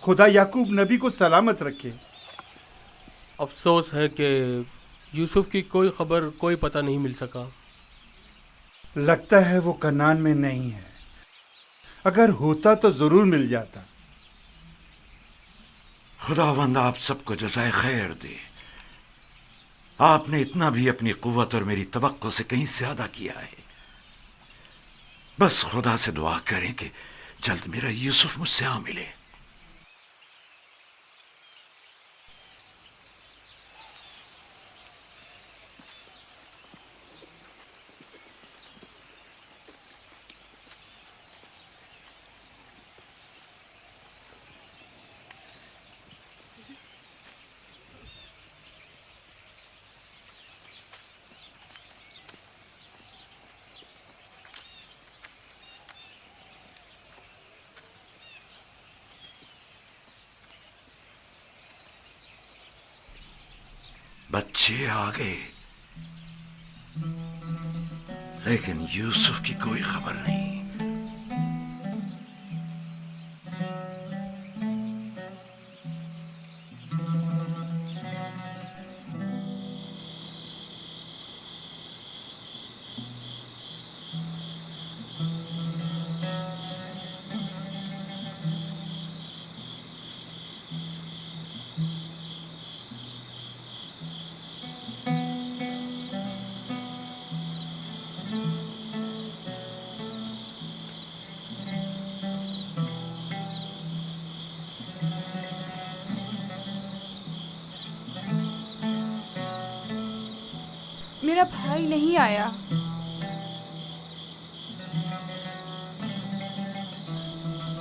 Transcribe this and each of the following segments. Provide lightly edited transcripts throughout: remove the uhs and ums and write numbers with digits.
खुदा याकूब नबी को सलामत रखे। अफसोस है कि यूसुफ की कोई खबर, कोई पता नहीं मिल सका। लगता है वो कनान में नहीं है। अगर होता तो जरूर मिल जाता। खुदावंद आप सबको जज़ाए खैर दे। आपने इतना भी अपनी कुव्वत और मेरी तवक्को से कहीं ज्यादा किया है। बस खुदा से दुआ करें कि जल्द मेरा यूसुफ मुझसे आ मिले। बच्चे आ गए, लेकिन यूसुफ की कोई खबर नहीं। मेरा भाई नहीं आया।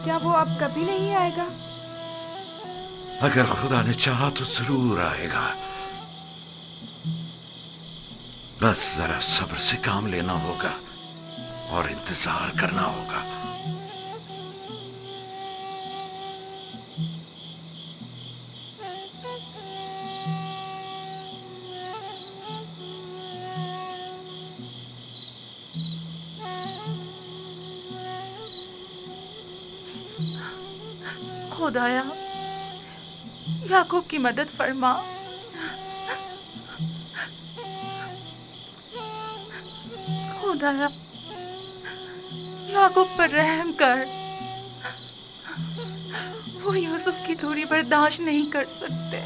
क्या वो अब कभी नहीं आएगा? अगर खुदा ने चाहा तो जरूर आएगा। बस जरा सब्र से काम लेना होगा और इंतजार करना होगा। खुदाया, याकूब की मदद फरमा। खुदाया, याकूब पर रहम कर। वो यूसुफ की दूरी बर्दाश्त नहीं कर सकते।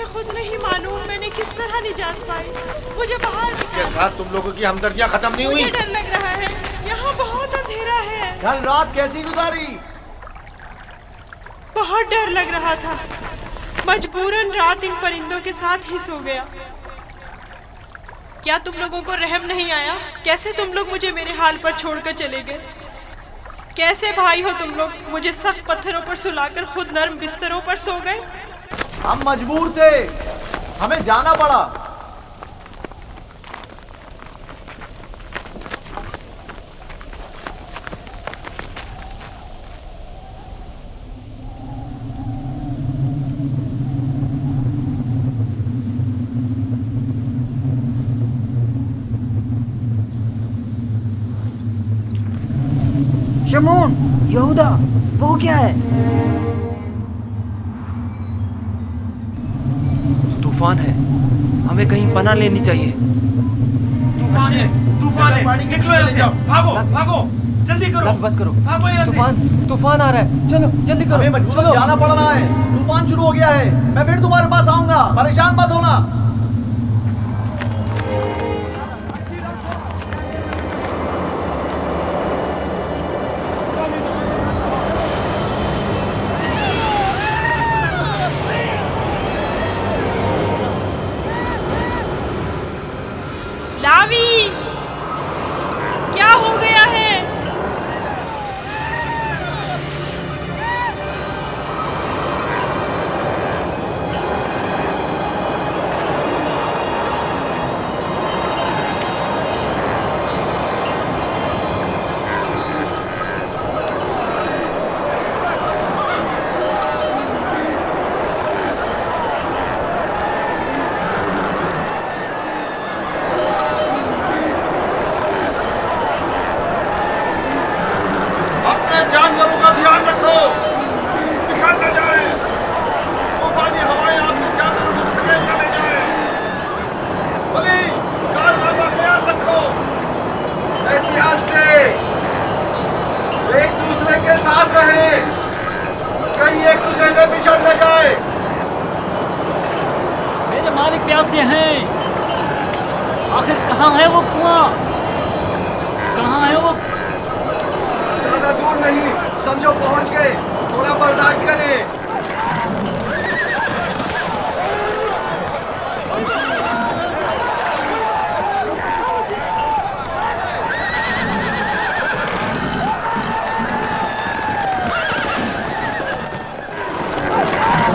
खुद नहीं मालूम मैंने किस तरह निजात पाई। मुझे बाहर इसके साथ तुम लोगों की हमदर्दियां खत्म नहीं हुई। मुझे डर लग रहा है, यहाँ बहुत अंधेरा है। कल रात कैसी गुजारी? बहुत डर लग रहा था। मजबूरन रात इन परिंदों के साथ ही सो गया। क्या तुम लोगों को रहम नहीं आया? कैसे तुम लोग मुझे मेरे हाल पर छोड़कर चले गए? कैसे भाई हो तुम लोग? मुझे सख्त पत्थरों पर सुलाकर खुद नर्म बिस्तरों पर सो गए। हम मजबूर थे, हमें जाना पड़ा। शमून, यहूदा, वो क्या है? तूफान है, हमें कहीं पनाह लेनी चाहिए। तूफान है, तूफान है, निकलो यहाँ से, भागो, भागो, जल्दी करो, बस करो, भागो यहाँ से। तूफान आ रहा है, चलो जल्दी करो। हमें मजबूरन जाना पड़ रहा है, तूफान शुरू हो गया है। मैं फिर तुम्हारे पास आऊंगा, परेशान मत होना। बिछड़ न जाए। मेरे मालिक प्यासे हैं। आखिर कहाँ है वो कुआं? कहाँ है वो? ज्यादा दूर नहीं, समझो पहुंच गए। थोड़ा बर्दाश्त करें।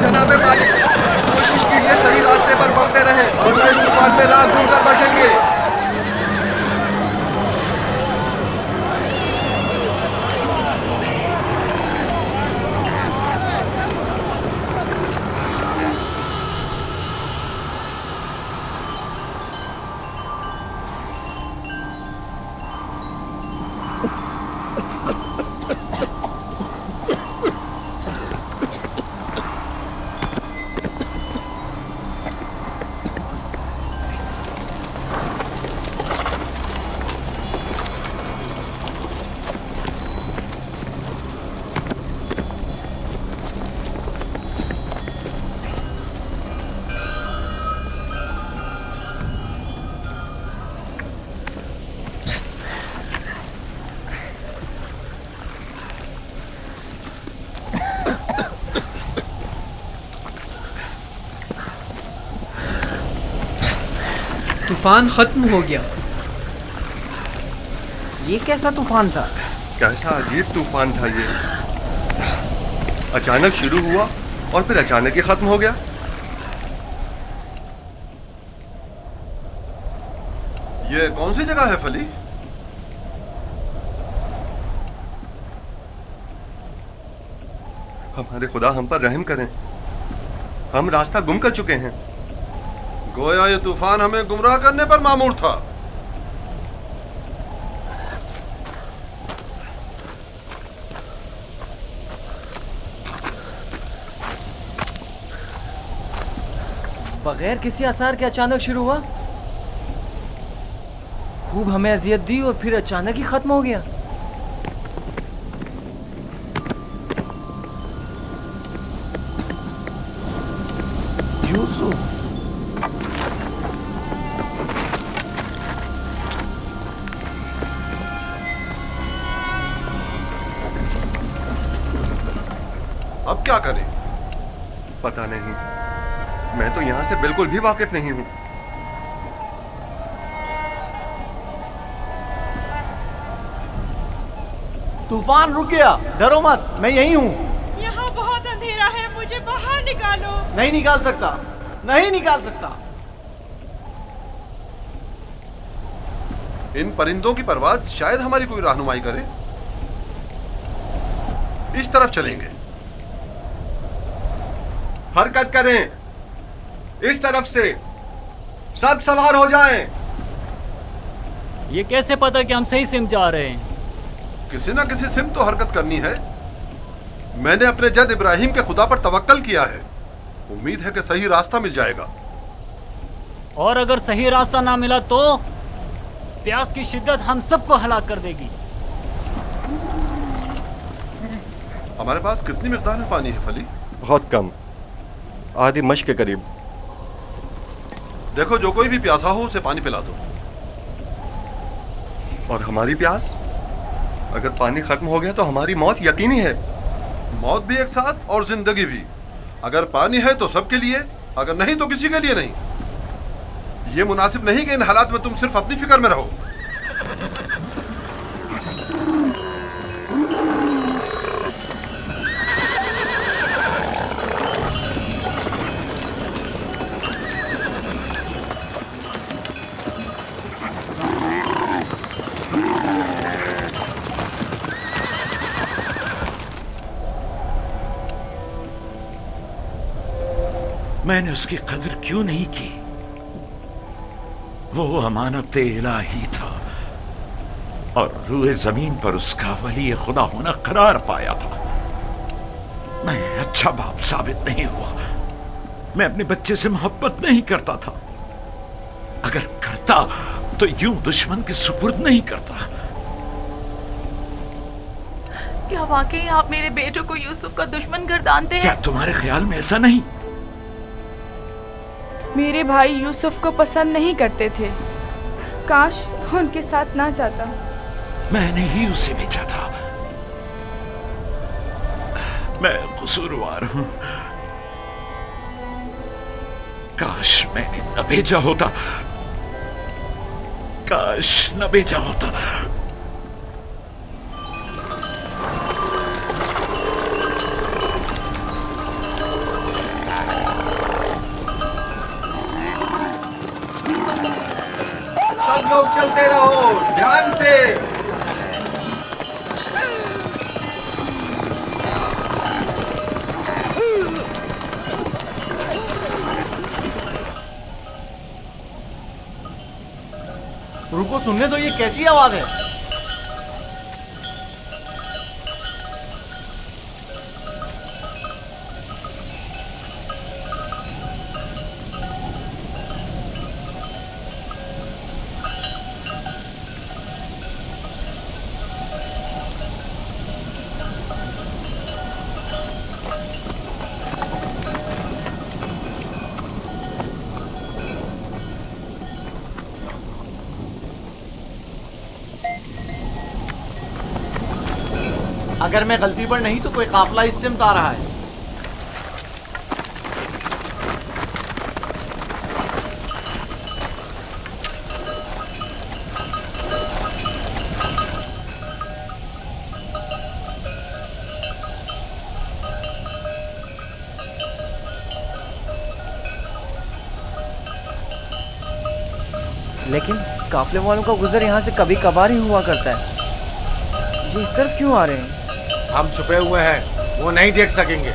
जनाबे मालिक, कोशिश कीजिए सही रास्ते पर बढ़ते रहें, वरना इस तूफान में राह भूल कर बैठेंगे। तूफान खत्म हो गया। ये कैसा तूफान था? कैसा अजीब तूफान था ये। अचानक शुरू हुआ और फिर अचानक ही खत्म हो गया। ये कौन सी जगह है फली? हमारे खुदा हम पर रहम करें। हम रास्ता गुम कर चुके हैं। गोया ये तूफान हमें गुमराह करने पर मामूर था। बगैर किसी आसार के अचानक शुरू हुआ। खूब हमें अजियत दी और फिर अचानक ही खत्म हो गया। यूसुफ, अब क्या करें? पता नहीं, मैं तो यहां से बिल्कुल भी वाकिफ नहीं हूं। तूफान रुक गया, डरो मत, मैं यही हूं। यहाँ बहुत अंधेरा है, मुझे बाहर निकालो। नहीं निकाल सकता, नहीं निकाल सकता। इन परिंदों की परवाज़ शायद हमारी कोई रहनुमाई करे। इस तरफ चलेंगे। हरकत करें, इस तरफ से। सब सवार हो जाएं। ये कैसे पता कि हम सही सिम जा रहे हैं? किसी ना किसी सिम तो हरकत करनी है। मैंने अपने जद इब्राहिम के खुदा पर तवक्कल किया है। उम्मीद है कि सही रास्ता मिल जाएगा। और अगर सही रास्ता ना मिला तो प्यास की शिद्दत हम सबको हलाक कर देगी। हमारे पास कितनी मिकदार में पानी है फली? बहुत कम, आधी मश्क के करीब। देखो, जो कोई भी प्यासा हो उसे पानी पिला दो। और हमारी प्यास? अगर पानी खत्म हो गया तो हमारी मौत यकीनी है। मौत भी एक साथ और जिंदगी भी। अगर पानी है तो सबके लिए, अगर नहीं तो किसी के लिए नहीं। ये मुनासिब नहीं कि इन हालात में तुम सिर्फ अपनी फिक्र में रहो। मैंने उसकी कदर क्यों नहीं की? वो अमानत इलाही था और रूए जमीन पर उसका वली खुदा होना करार पाया था। मैं अच्छा बाप साबित नहीं हुआ। मैं अपने बच्चे से मोहब्बत नहीं करता था। अगर करता तो यूं दुश्मन के सुपुर्द नहीं करता। क्या वाकई आप मेरे बेटे को यूसुफ का दुश्मन गर्दानते हैं? क्या तुम्हारे ख्याल में ऐसा नहीं? मेरे भाई यूसुफ को पसंद नहीं करते थे। काश वो उनके साथ ना जाता। मैंने ही उसे भेजा था। मैं कसूरवार हूं। काश मैंने न भेजा होता। काश न भेजा होता। सब लोग चलते रहो ध्यान से। रुको, सुनने दो, ये कैसी आवाज है? अगर मैं गलती पर नहीं तो कोई काफिला इससे आ रहा है। लेकिन काफले वालों का गुजर यहाँ से कभी कभार ही हुआ करता है। ये इस तरफ क्यों आ रहे हैं? हम छुपे हुए हैं, वो नहीं देख सकेंगे।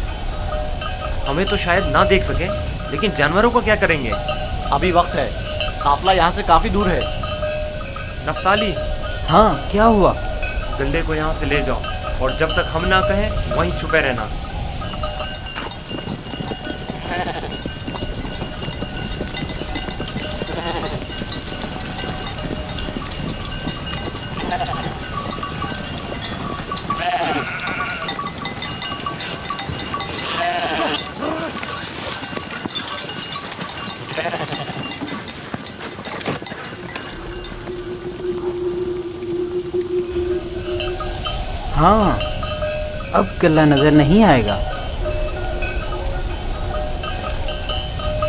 हमें तो शायद ना देख सके, लेकिन जानवरों को क्या करेंगे? अभी वक्त है, काफिला यहाँ से काफी दूर है। नफ्ताली। हाँ, क्या हुआ? गंदे को यहाँ से ले जाओ और जब तक हम ना कहें वहीं छुपे रहना। हाँ, अब किला नजर नहीं आएगा।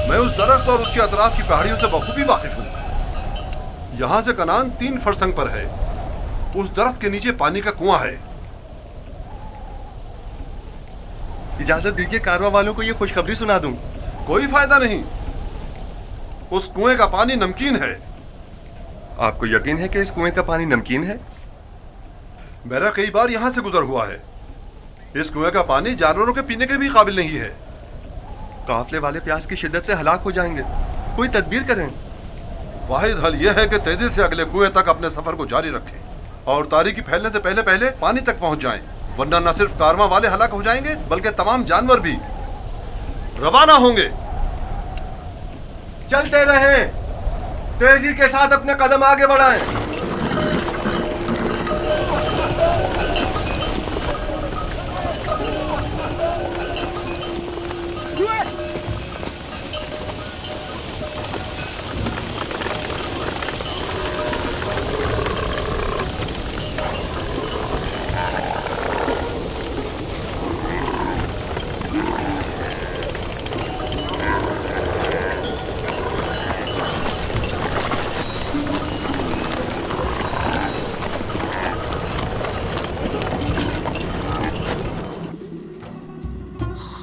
मैं उस दरख्त और उसके अतराफ की पहाड़ियों से बखूबी वाकिफ हूँ। यहाँ से कनान 3 फरसंग पर है। उस दरख्त के नीचे पानी का कुआं है। इजाजत दीजिए कारवां वालों को ये खुशखबरी सुना दूं। कोई फायदा नहीं, उस कुएं का पानी नमकीन है। आपको यकीन है कि इस कुएं का पानी नमकीन है? मेरा कई बार यहाँ से गुजर हुआ है। इस कुएं का पानी जानवरों के पीने के भी काबिल नहीं है। काफले वाले प्यास की शिद्दत से हलाक हो जाएंगे। कोई तदबीर करें। वाहिद हल यह है कि तेजी से अगले कुएं तक अपने सफर को जारी रखें और तारीकी फैलने से पहले पहले पानी तक पहुंच जाएं, वरना न सिर्फ कारवां वाले हलाक हो जाएंगे बल्कि तमाम जानवर भी रवाना होंगे। चलते रहें, तेजी के साथ अपने कदम आगे बढ़ाएं।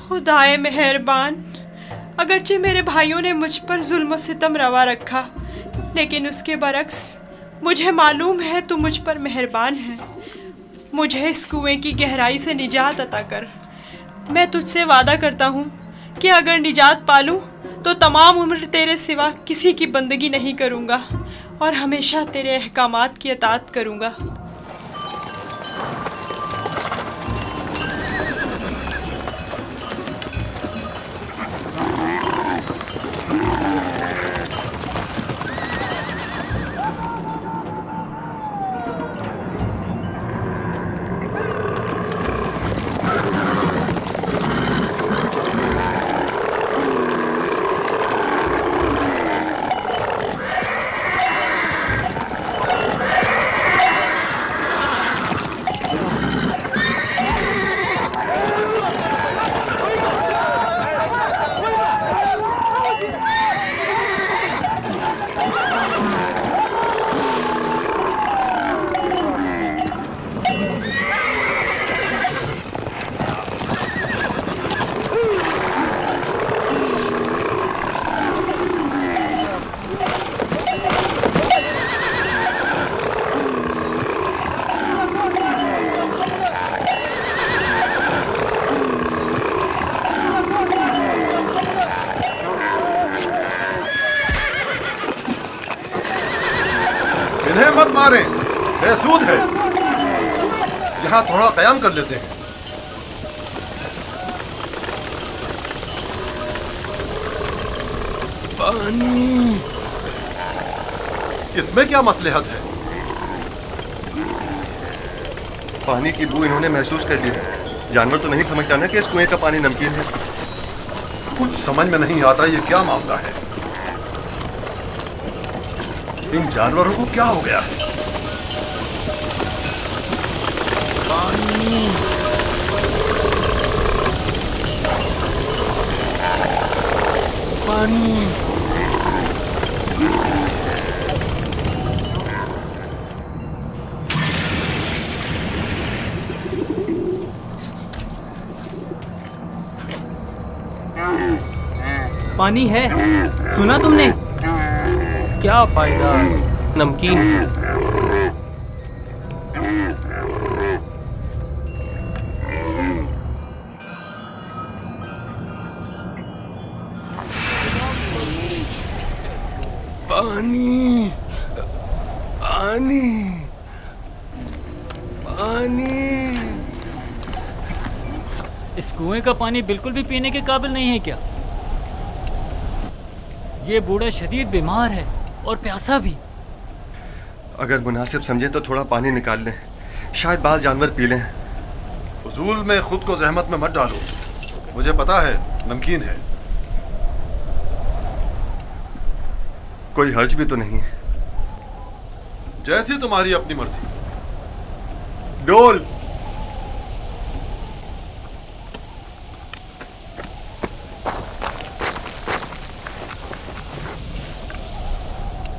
खुदाए मेहरबान, अगरचे मेरे भाइयों ने मुझ पर जुल्म सितम रवा रखा, लेकिन उसके बरक्स मुझे मालूम है तू मुझ पर मेहरबान है। मुझे इस कुएं की गहराई से निजात अता कर। मैं तुझसे वादा करता हूँ कि अगर निजात पालूँ तो तमाम उम्र तेरे सिवा किसी की बंदगी नहीं करूँगा और हमेशा तेरे अहकामात की अतात करूँगा। मारें, बेसूद है। यहाँ थोड़ा कयाम कर लेते हैं। पानी। इसमें क्या मसलहत है? पानी की बू इन्होंने महसूस कर ली है। जानवर तो नहीं समझता ना कि इस कुएं का पानी नमकीन है। कुछ समझ में नहीं आता ये क्या मामला है। इन जानवरों को क्या हो गया है? पानी। पानी। पानी है, सुना तुमने? क्या फायदा, नमकीन है। पानी। पानी। पानी। इस कुएं का पानी बिल्कुल भी पीने के काबिल नहीं है क्या? ये बूढ़ा शदीद बीमार है और प्यासा भी। अगर मुनासिब समझे तो थोड़ा पानी निकाल लें, शायद बाल जानवर पी लें। फजूल में खुद को जहमत में मत डालो, मुझे पता है नमकीन है। कोई हर्ज भी तो नहीं है। जैसी तुम्हारी अपनी मर्जी। डोल।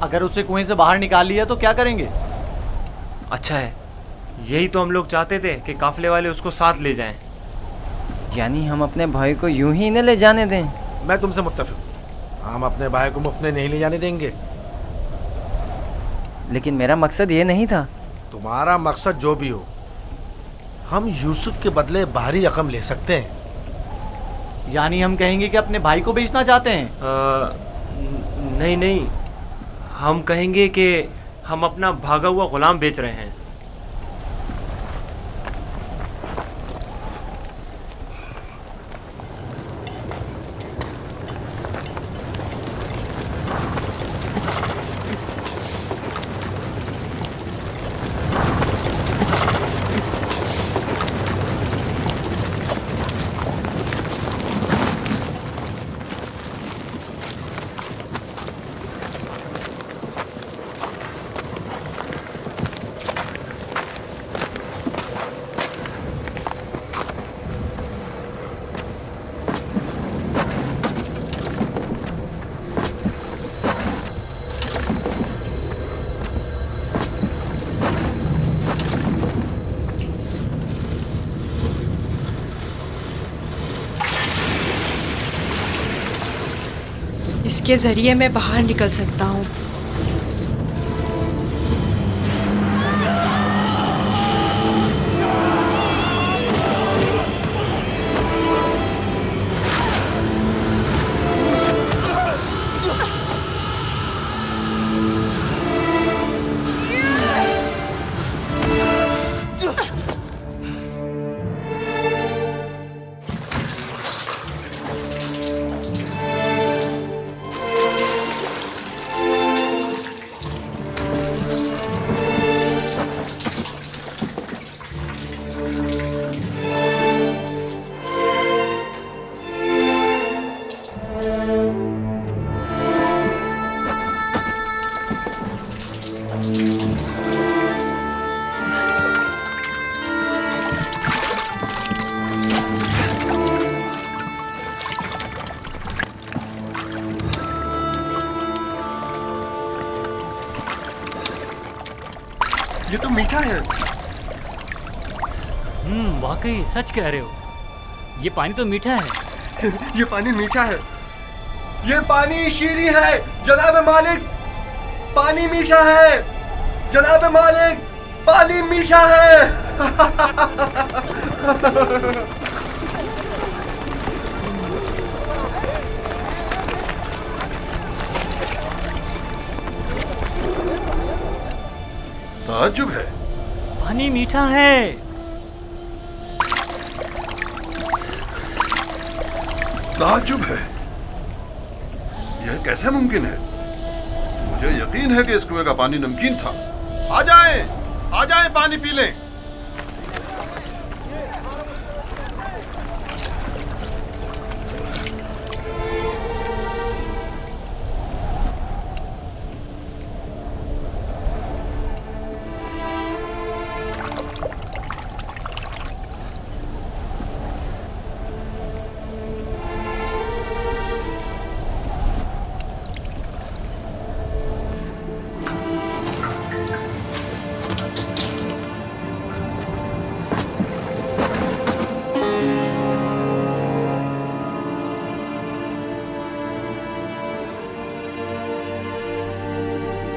अगर उसे कुएं से बाहर निकाल लिया तो क्या करेंगे? अच्छा है, यही तो हम लोग चाहते थे कि काफले वाले उसको साथ ले जाएं। यानी हम अपने भाई को यूं ही न ले जाने दें? मैं तुमसे मुत्तफिक हूं। हम अपने भाई को मुफ्त में नहीं ले जाने देंगे। लेकिन मेरा मकसद ये नहीं था। तुम्हारा मकसद जो भी हो, हम यूसुफ के बदले भारी रकम ले सकते हैं। यानी हम कहेंगे कि अपने भाई को बेचना चाहते हैं? नहीं नहीं, हम कहेंगे कि हम अपना भागा हुआ गुलाम बेच रहे हैं। इसके जरिए मैं बाहर निकल सकता हूँ। ये तो मीठा है। वाकई सच कह रहे हो। ये पानी तो मीठा है। ये पानी मीठा है। ये पानी शीरी है जनाब मालिक। पानी मीठा है जनाब मालिक। पानी मीठा है। ताज्जुब है। पानी मीठा है। ताज्जुब है। यह कैसे मुमकिन है? मुझे यकीन है कि इस कुएं का पानी नमकीन था। आ जाएं पानी पी लें।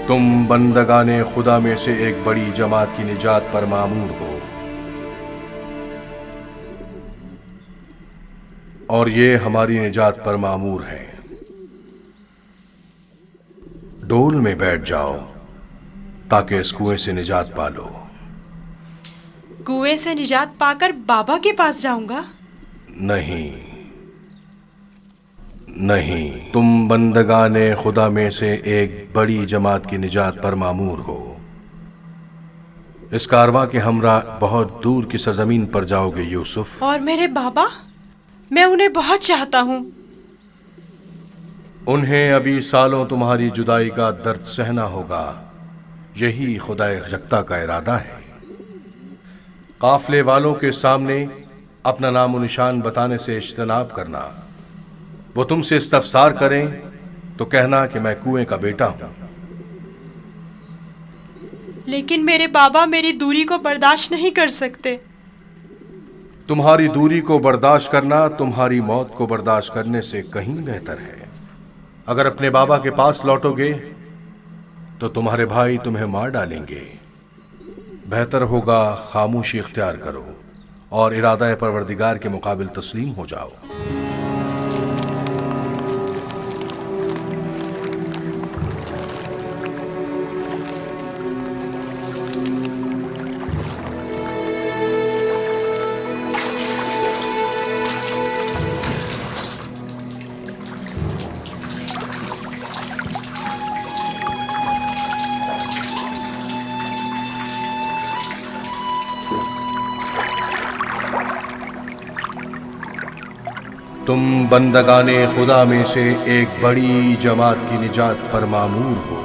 तुम बंदगाने खुदा में से एक बड़ी जमात की निजात पर मामूर हो, और ये हमारी निजात पर मामूर है। डोल में बैठ जाओ ताकि इस कुएं से निजात पा लो। कुएं से निजात पाकर बाबा के पास जाऊंगा? नहीं, तुम बंदगाने खुदा में से एक बड़ी जमात की निजात पर मामूर हो। इस कारवां के हमरा बहुत दूर की सरजमीन पर जाओगे यूसुफ। और मेरे बाबा? मैं उन्हें बहुत चाहता हूँ। उन्हें अभी सालों तुम्हारी जुदाई का दर्द सहना होगा। यही खुदा यकता का इरादा है। काफले वालों के सामने अपना नामो निशान बताने से इज्तनाब करना। वो तुमसे इस्तफसार करें तो कहना कि मैं कुएं का बेटा हूं। लेकिन मेरे बाबा मेरी दूरी को बर्दाश्त नहीं कर सकते। तुम्हारी दूरी को बर्दाश्त करना तुम्हारी मौत को बर्दाश्त करने से कहीं बेहतर है। अगर अपने बाबा के पास लौटोगे तो तुम्हारे भाई तुम्हें मार डालेंगे। बेहतर होगा खामोशी इख्तियार करो और इरादा परवरदिगार के मुकाबिल तस्लीम हो जाओ। तुम बंदगाने खुदा में से एक बड़ी जमात की निजात पर मामूर हो।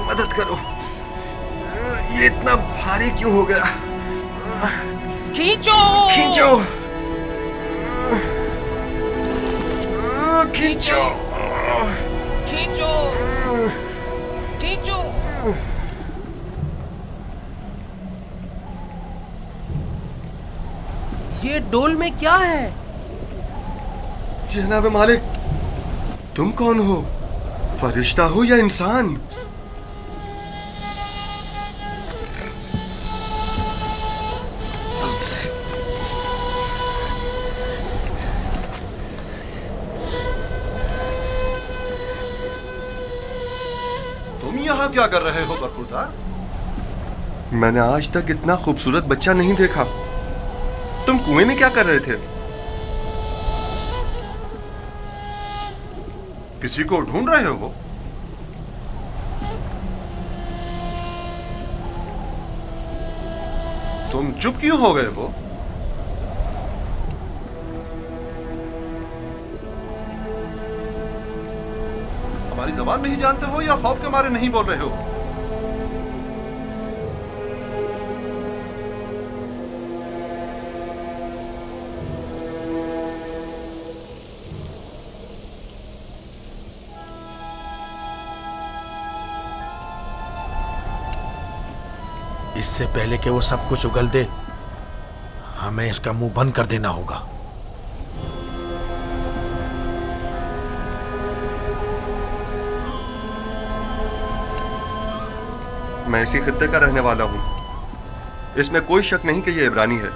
मदद करो, ये इतना भारी क्यों हो गया? खींचो खींचो खींचो खींचो खींचो। ये डोल में क्या है? जनाब मालिक, तुम कौन हो? फरिश्ता हो या इंसान? तुम यहाँ क्या कर रहे हो बरखुरदार? मैंने आज तक इतना खूबसूरत बच्चा नहीं देखा। तुम कुएं में क्या कर रहे थे? किसी को ढूंढ रहे हो? तुम चुप क्यों हो गए हो? हमारी जबान नहीं जानते हो या खौफ के मारे नहीं बोल रहे हो? इससे पहले कि वो सब कुछ उगल दे, हमें इसका मुंह बंद कर देना होगा। मैं इसी खित्ते का रहने वाला हूं। इसमें कोई शक नहीं कि ये इब्रानी है।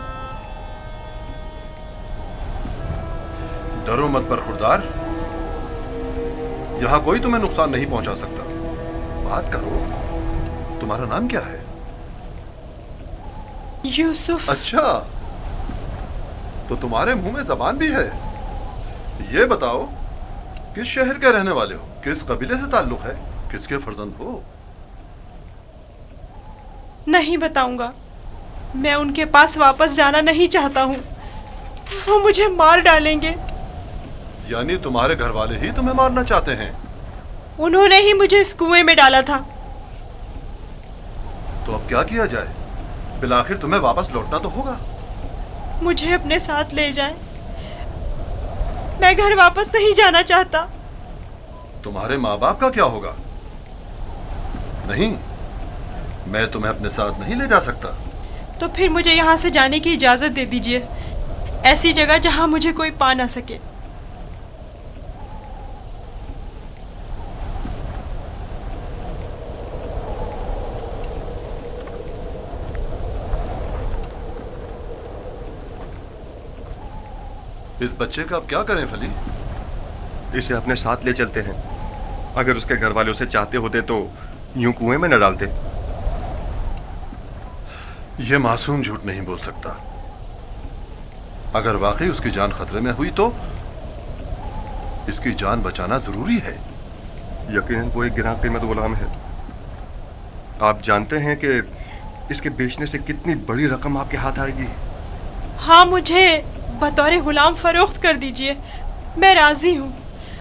डरो मत बरखुरदार, यहां कोई तुम्हें नुकसान नहीं पहुंचा सकता। बात करो। तुम्हारा नाम क्या है? यूसुफ। अच्छा, तो तुम्हारे मुंह में जबान भी है। ये बताओ, किस शहर के रहने वाले हो? किस कबीले से ताल्लुक है? किसके फर्जंद हो? नहीं बताऊंगा। मैं उनके पास वापस जाना नहीं चाहता हूँ। वो मुझे मार डालेंगे। यानी तुम्हारे घर वाले ही तुम्हें मारना चाहते हैं? उन्होंने ही मुझे इस कुएं में डाला था। तो अब क्या किया जाए? बिलाखिर तुम्हें वापस लौटना तो होगा। मुझे अपने साथ ले जाएं। मैं घर वापस नहीं जाना चाहता। तुम्हारे माँ बाप का क्या होगा? नहीं, मैं तुम्हें अपने साथ नहीं ले जा सकता। तो फिर मुझे यहाँ से जाने की इजाजत दे दीजिए, ऐसी जगह जहाँ मुझे कोई पा ना सके। इस बच्चे का अब क्या करें फली? इसे अपने साथ ले चलते हैं। अगर उसके घर वाले उसे चाहते होते तो यूं कुएं में न डालते। यह मासूम झूठ नहीं बोल सकता। अगर वाकई उसकी जान खतरे में हुई तो इसकी जान बचाना जरूरी है। यकीनन वो एक गिरा कीमत गुलाम है। आप जानते हैं कि इसके बेचने से कितनी बड़ी रकम आपके हाथ आएगी। हाँ, मुझे बतौर गुलाम फरोख्त कर दीजिए, मैं राजी हूँ।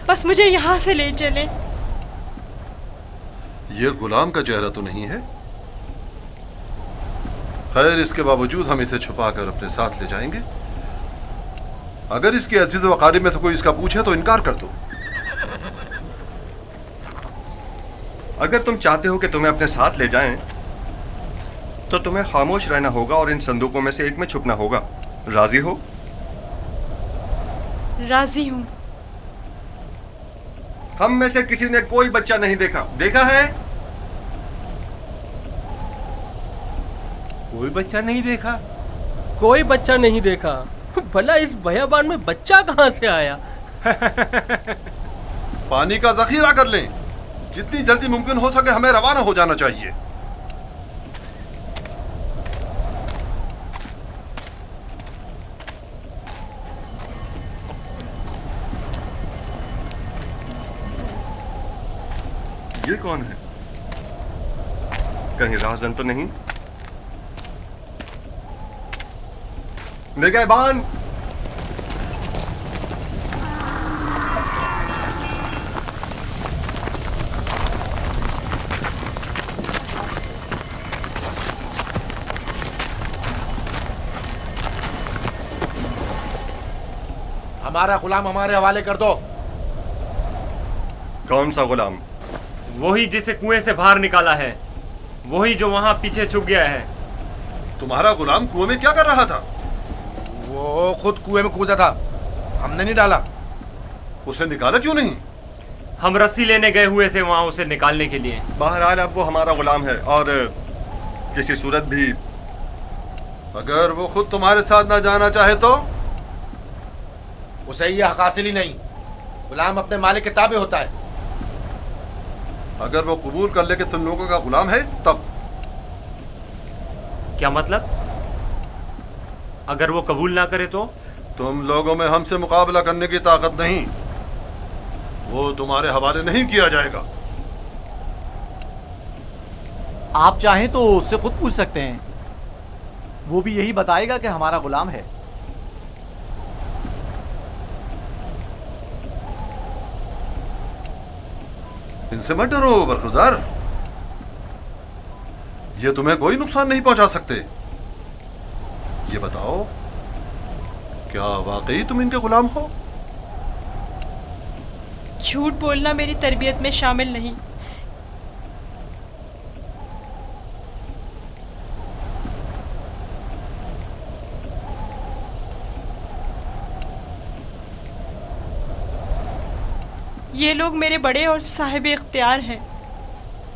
बस मुझे यहाँ से ले चलें। ये गुलाम का चेहरा तो नहीं है। खैर, इसके बावजूद हम इसे छुपा कर अपने साथ ले जाएंगे। अगर इसके अजीज व अकारिब में से कोई इसका पूछे तो इनकार कर दो। अगर तुम चाहते हो कि तुम्हें अपने साथ ले जाएं, तो तुम्हें खामोश रहना होगा और इन संदूकों में से एक में छुपना होगा। राजी हो? राजी हूँ। हम में से किसी ने कोई बच्चा नहीं देखा। देखा है? कोई बच्चा नहीं देखा? कोई बच्चा नहीं देखा? भला इस बयाबान में बच्चा कहां से आया? पानी का जखीरा कर लें। जितनी जल्दी मुमकिन हो सके हमें रवाना हो जाना चाहिए। ये कौन है? कहीं राहजन तो नहीं? निगहबान! हमारा गुलाम हमारे हवाले कर दो। कौन सा गुलाम? वही जिसे कुएं से बाहर निकाला है, वही जो वहां पीछे छुप गया है। तुम्हारा गुलाम कुएं में क्या कर रहा था? वो खुद कुएं में कूदा था, हमने नहीं डाला। उसे निकाला क्यों नहीं? हम रस्सी लेने गए हुए थे वहां उसे निकालने के लिए। बहरहाल अब वो हमारा गुलाम है और किसी सूरत भी अगर वो खुद तुम्हारे साथ ना जाना चाहे तो? उसे ये हक हासिल ही नहीं। गुलाम अपने मालिक के ताबे होता है। अगर वो कबूल कर ले कि तुम लोगों का गुलाम है तब? क्या मतलब? अगर वो कबूल ना करे तो? तुम लोगों में हमसे मुकाबला करने की ताकत नहीं। वो तुम्हारे हवाले नहीं किया जाएगा। आप चाहें तो उससे खुद पूछ सकते हैं। वो भी यही बताएगा कि हमारा गुलाम है। इनसे मत डरो बरखुरदार, ये तुम्हें कोई नुकसान नहीं पहुंचा सकते। ये बताओ, क्या वाकई तुम इनके गुलाम हो? झूठ बोलना मेरी तरबियत में शामिल नहीं। ये लोग मेरे बड़े और साहिब इख्तियार हैं।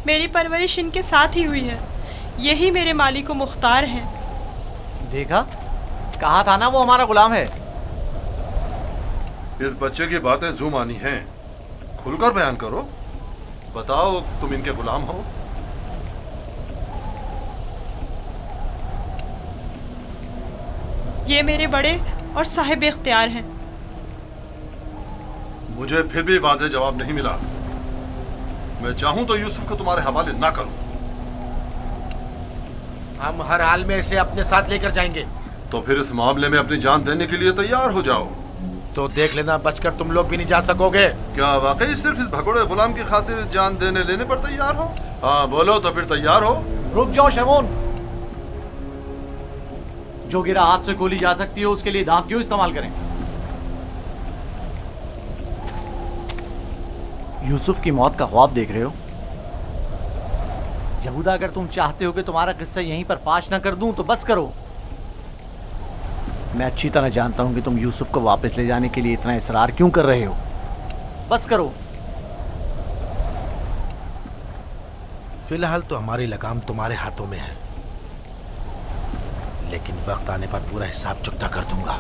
मेरी परवरिश इनके साथ ही हुई है। यही मेरे मालिक व मुख्तार हैं। देखा, कहा था ना वो हमारा गुलाम है। इस बच्चे की बातें जू मानी हैं। खुलकर बयान करो। बताओ, तुम इनके गुलाम हो? ये मेरे बड़े और साहिब इख्तियार हैं। मुझे फिर भी वाज़ेह जवाब नहीं मिला। मैं चाहूं तो यूसुफ को तुम्हारे हवाले ना करूं। हम हर हाल में इसे अपने साथ लेकर जाएंगे। तो फिर इस मामले में अपनी जान देने के लिए तैयार हो जाओ। तो देख लेना, बचकर तुम लोग भी नहीं जा सकोगे। क्या वाकई सिर्फ इस भगोड़े गुलाम की खातिर जान देने लेने पर तैयार हो? हाँ बोलो, तो फिर तैयार हो? रुक जाओ शमोन। जो गिरा हाथ से गोली जा सकती है उसके लिए दांत क्यों इस्तेमाल करें? यूसुफ की मौत का ख्वाब देख रहे हो? यहूदा, अगर तुम चाहते हो कि तुम्हारा किस्सा यहीं पर फाश ना कर दूं तो बस करो। मैं अच्छी तरह जानता हूं कि तुम यूसुफ को वापस ले जाने के लिए इतना इसरार क्यों कर रहे हो। बस करो। फिलहाल तो हमारी लगाम तुम्हारे हाथों में है, लेकिन वक्त आने पर पूरा हिसाब चुकता कर दूंगा।